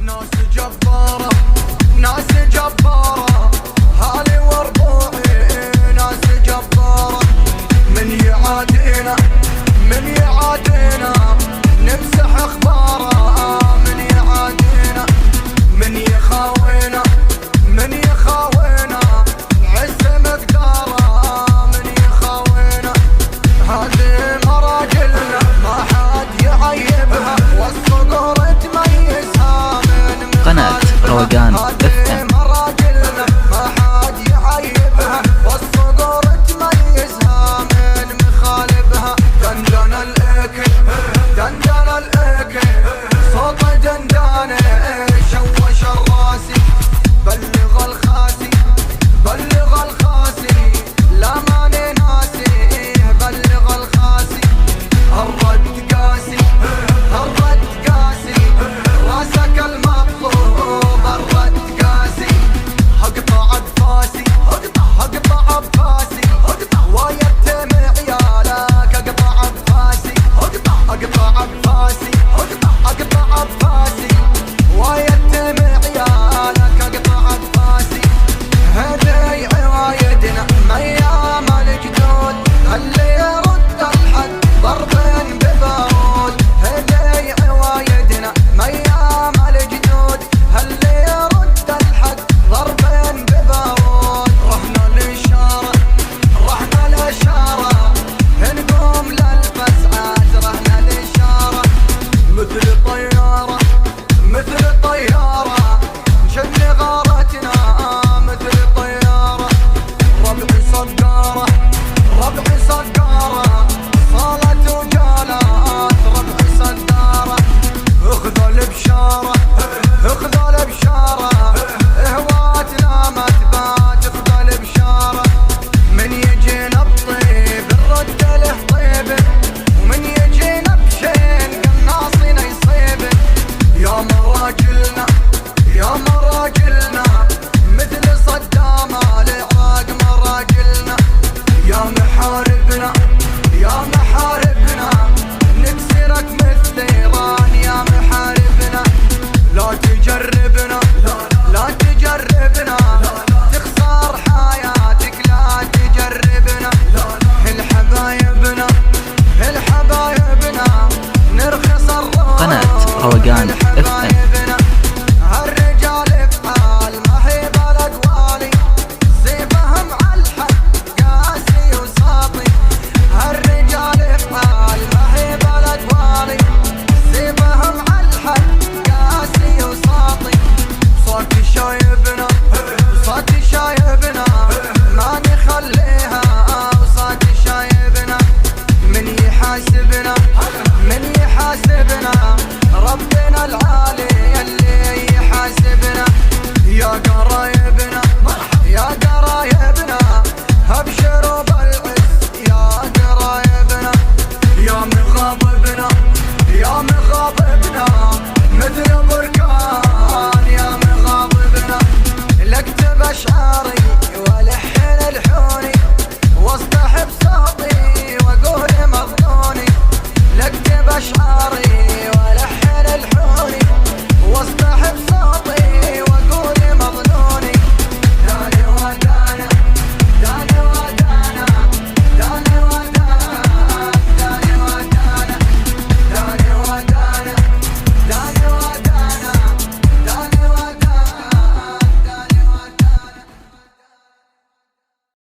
ناس جبارة ناس جبارة هالي وربوعي ناس جبارة من يعادينا من يعادينا نمسح اخباره من يعادينا من يخاوينا من يخاوينا نعز مقداره من يخاوينا هذه مراجلنا ما حد يعيبها والصقور تميزها من قناة روقان FM. مراجلنا ما حد يعيبها والصقور تميزها من مخالبها دندن الاكل دندن الاكل صوت دندانه شوش الراسي بلغ الخاسي بلغ الخاسي لا ماني ناسي بلغ الخاسي الرد قاسي الرد قاسي راسك المطلوب الرد قاسي هقطع بفاسي هقطع بفاسي ويتم عيالك اقطع بفاسي اقطع بفاسي اقطع بفاسي ويتم عيالك اقطع بفاسي هذي عوايدنا ميام الجدود اللي يرد الحد ضربين ببارود هذي عوايدنا ميام الجدود اللي يرد الحد ضربين ببارود رحنا الاشاره رحنا الاشاره نقوم للفزعات رحنا الاشاره مثل طياره مثل طياره نشن غارتنا مثل طياره ربعي صقاره ربعي صقاره صالت وجالات ربعي صداره اخذ البشاره اخذ البشاره هواتنا ما تبات اخذ البشاره من يجينا بطيب نرد له طيبه ومن يجينا بشين قناصنا يصيبه يا مراجلنا يا مراجلنا مثل صدام العراق مراجلنا يا محاربنا يا محاربنا نكسرك مثل ايران يا محاربنا لا تجربنا لا تجربنا تخسر حياتك لا تجربنا الحبايبنا الحبايبنا نرخص الروح قناة روقان FM. هالرجال بحال ما هي بلد والي سيبهم عالحد قاسي وساطي هالرجال بحال ما هي بلد والي سيبهم عالحد قاسي وساطي صوتي شايبنا صوتي شايبنا ما نخليها وصوتي شايبنا من يحاسبنا من يحاسبنا ربنا العالي اللي يحاسبنا يا قرايب